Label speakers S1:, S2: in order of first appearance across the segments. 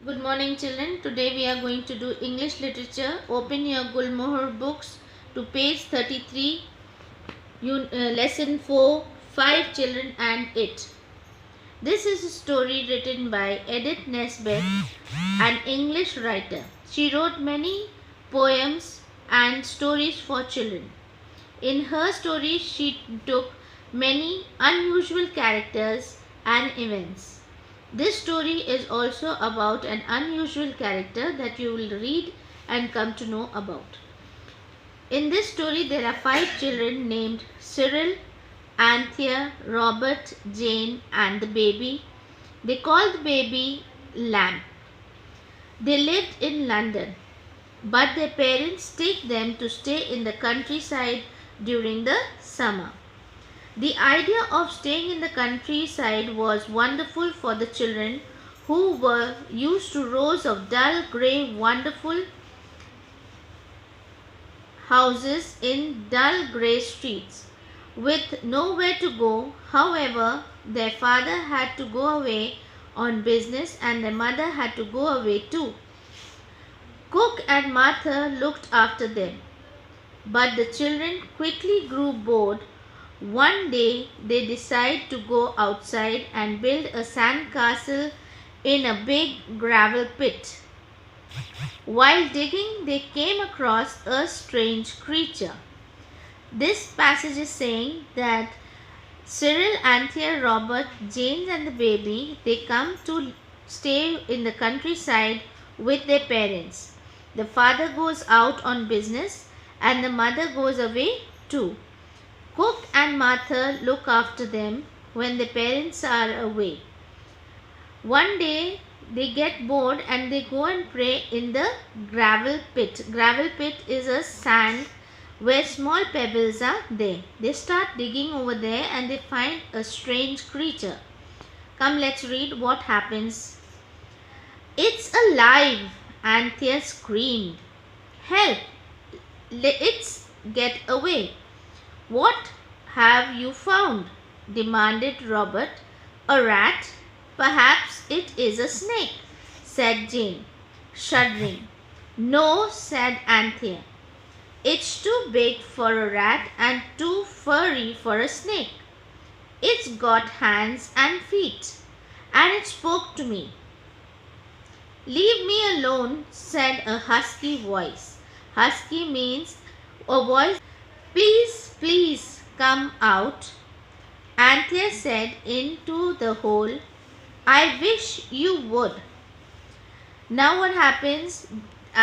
S1: Good morning, children. Today we are going to do English literature. Open your Gulmohar books to page 33, lesson 4, 5 children and it. This is a story written by Edith Nesbit, an English writer. She wrote many poems and stories for children. In her stories, she took many unusual characters and events. This story is also about an unusual character that you will read and come to know about. In this story, there are 5 children named Cyril, Anthea, Robert, Jane, and the baby. They call the baby Lamb. They lived in London, but their parents take them to stay in the countryside during the summer. The idea of staying in the countryside was wonderful for the children who were used to rows of dull grey wonderful houses in dull grey streets with nowhere to go. However, their father had to go away on business and their mother had to go away too. Cook and Martha looked after them, but the children quickly grew bored. One day they decided to go outside and build a sand castle in a big gravel pit. While digging, they came across a strange creature. This passage is saying that Cyril, Anthea, Robert, James and the baby, they come to stay in the countryside with their parents. The father goes out on business and the mother goes away too. Cook and Martha look after them when the parents are away. One day they get bored and they go and pray in the gravel pit. Gravel pit is a sand where small pebbles are there. They start digging over there and they find a strange creature. Come, let's read what happens. "It's alive!" Anthea screamed. "Help! Let's get away." "What have you found?" demanded Robert. "A rat? Perhaps it is a snake," said Jane, shuddering. "No," said Anthea. "It's too big for a rat and too furry for a snake. It's got hands and feet, and it spoke to me." "Leave me alone," said a husky voice. Husky means a voice. "Please, please come out," Anthea said into the hole. "I wish you would." Now what happens?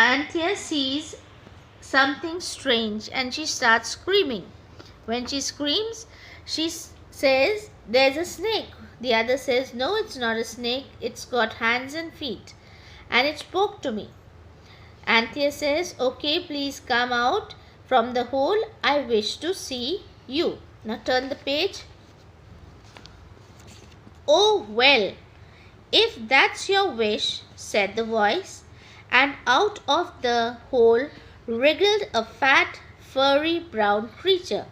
S1: Anthea sees something strange and she starts screaming. When she screams, she says, "There's a snake." The other says, "No, it's not a snake. It's got hands and feet. And it spoke to me." Anthea says, "Okay, please come out from the hole. I wish to see you." Now turn the page. "Oh, well, if that's your wish," said the voice, and out of the hole wriggled a fat, furry brown creature.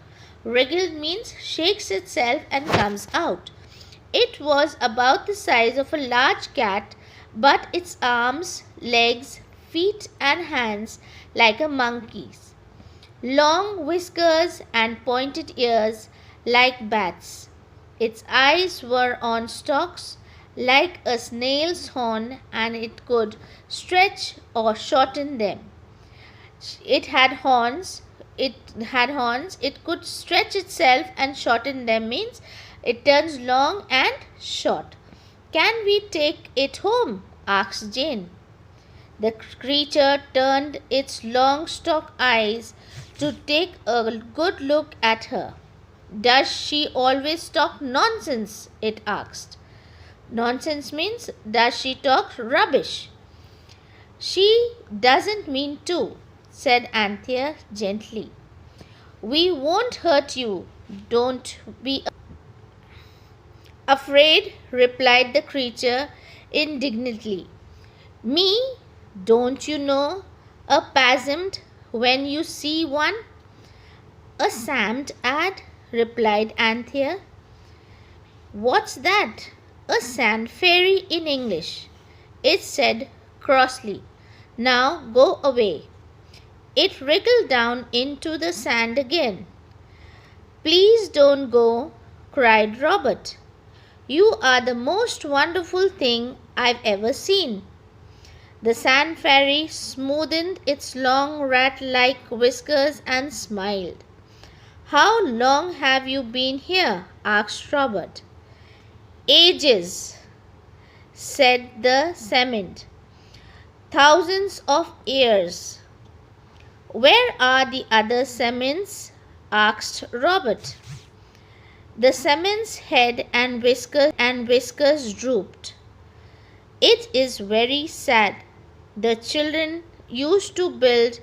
S1: Wriggled means shakes itself and comes out. It was about the size of a large cat, but its arms, legs, feet and hands like a monkey's. Long whiskers and pointed ears like bats. Its eyes were on stalks like a snail's horn, and it could stretch or shorten them. It had horns. It could stretch itself and shorten them means it turns long and short. "Can we take it home?" asked Jane. The creature turned its long stalk eyes to take a good look at her. "Does she always talk nonsense?" it asked. Nonsense means does she talk rubbish? "She doesn't mean to," said Anthea gently. "We won't hurt you. Don't be afraid," replied the creature indignantly. "Me? Don't you know a pasmed when you see one?" "A sammed ad," replied Anthea. "What's that?" "A sand fairy in English. It said crossly. "Now go away." It wriggled down into the sand again. "Please don't go," cried Robert. "You are the most wonderful thing I've ever seen." The sand fairy smoothed its long rat-like whiskers and smiled. "How long have you been here?" asked Robert. "Ages," said the cement. "Thousands of years." "Where are the other cements?" asked Robert. The cement's head and whiskers drooped. "It is very sad. The children used to build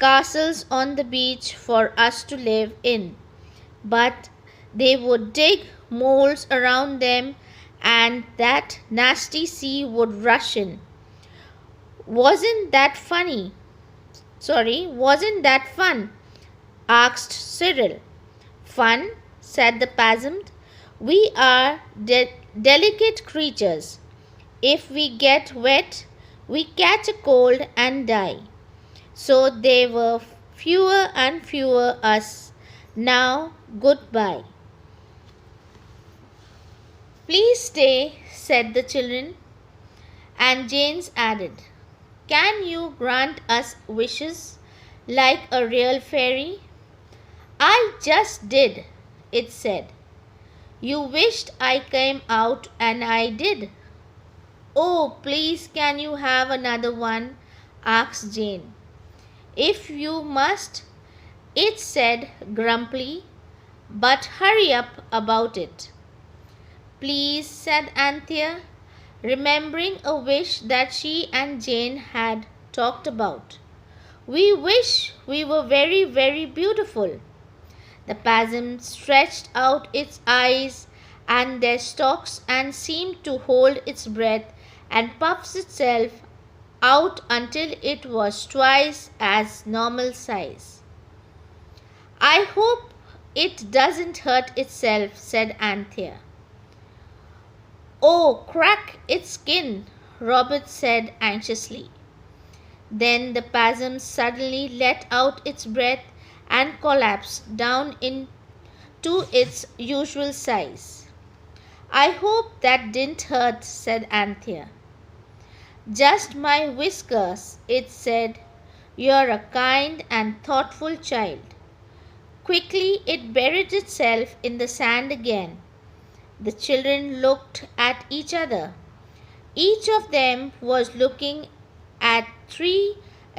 S1: castles on the beach for us to live in, but they would dig moles around them and that nasty sea would rush in. Wasn't that funny? Wasn't that fun?" asked Cyril. "Fun," said the peasant. "We are delicate creatures. If we get wet, we catch a cold and die. So there were fewer and fewer us. Now, goodbye." "Please stay," said the children, and James added, "Can you grant us wishes like a real fairy?" "I just did," it said. "You wished I came out and I did." "Oh, please, can you have another one?" asked Jane. "If you must," it said grumpily, "but hurry up about it." "Please," said Anthea, remembering a wish that she and Jane had talked about. "We wish we were very, very beautiful." The peasant stretched out its eyes and their stalks and seemed to hold its breath and puffs itself out until it was twice as normal size. "I hope it doesn't hurt itself," said Anthea. "Oh, crack its skin," Robert said anxiously. Then the peasant suddenly let out its breath and collapsed down into its usual size. "I hope that didn't hurt," said Anthea. "Just my whiskers," it said. "You're a kind and thoughtful child." Quickly it buried itself in the sand again. The children looked at each other. Each of them was looking at three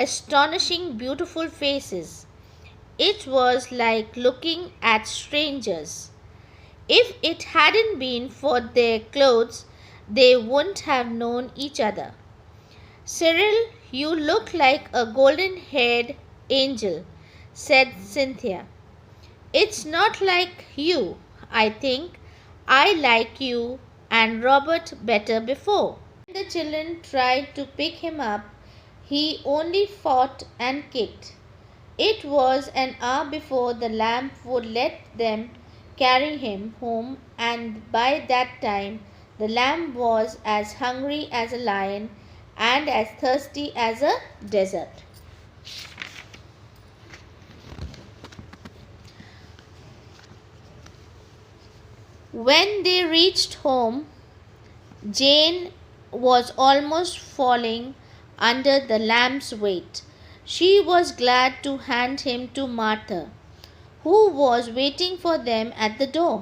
S1: astonishing beautiful faces. It was like looking at strangers. If it hadn't been for their clothes, they wouldn't have known each other. "Cyril, you look like a golden-haired angel," said Cynthia. "It's not like you, I think. I like you and Robert better before." When the children tried to pick him up, he only fought and kicked. It was an hour before the lamp would let them carry him home, and by that time the lamb was as hungry as a lion and as thirsty as a desert. When they reached home, Jane was almost falling under the lamb's weight. She was glad to hand him to Martha, who was waiting for them at the door.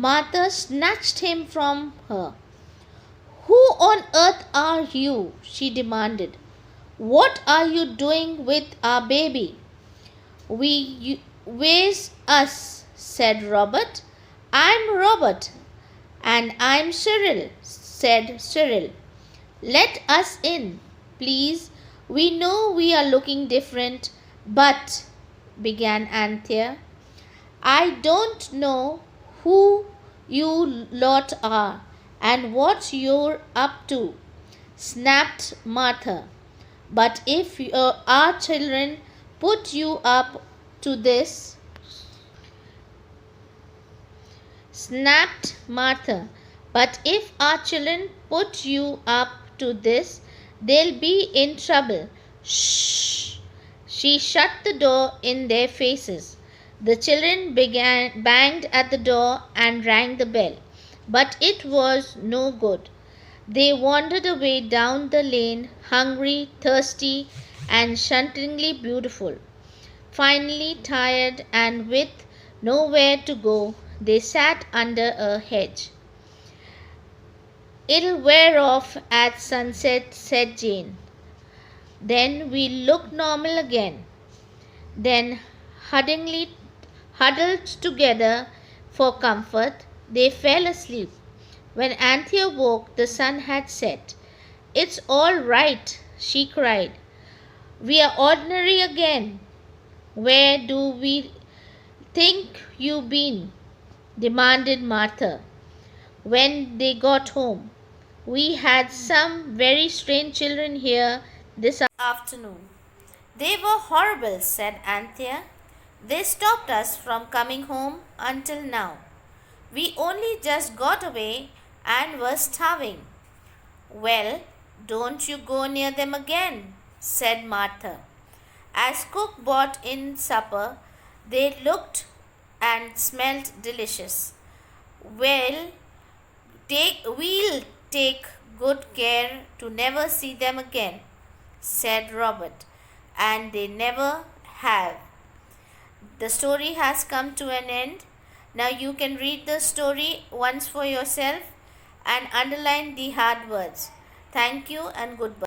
S1: Martha snatched him from her. "Who on earth are you?" she demanded. "What are you doing with our baby?" Where's us?" said Robert. "I'm Robert." "And I'm Cyril," said Cyril. "Let us in, please. We know we are looking different, but," began Anthea. "I don't know who you lot are and what you're up to," snapped Martha. "But if our children put you up to this," snapped Martha, "but if our children put you up to this, They'll be in trouble. Shh! She shut the door in their faces. The children banged at the door and rang the bell, but it was no good. They wandered away down the lane, hungry, thirsty, and shuntingly beautiful. Finally, tired and with nowhere to go, they sat under a hedge. "It'll wear off at sunset," said Jane. "Then we'll look normal again." Then, huddled together for comfort, they fell asleep. When Anthea woke, the sun had set. "It's all right," she cried. "We are ordinary again." "Where do we think you've been?" demanded Martha. When they got home, "We had some very strange children here this afternoon." "They were horrible," said Anthea. "They stopped us from coming home until now. We only just got away and were starving." "Well, don't you go near them again," said Martha. As cook brought in supper, they looked and smelt delicious. We'll take good care to never see them again," said Robert, and they never have. The story has come to an end. Now you can read the story once for yourself and underline the hard words. Thank you and goodbye.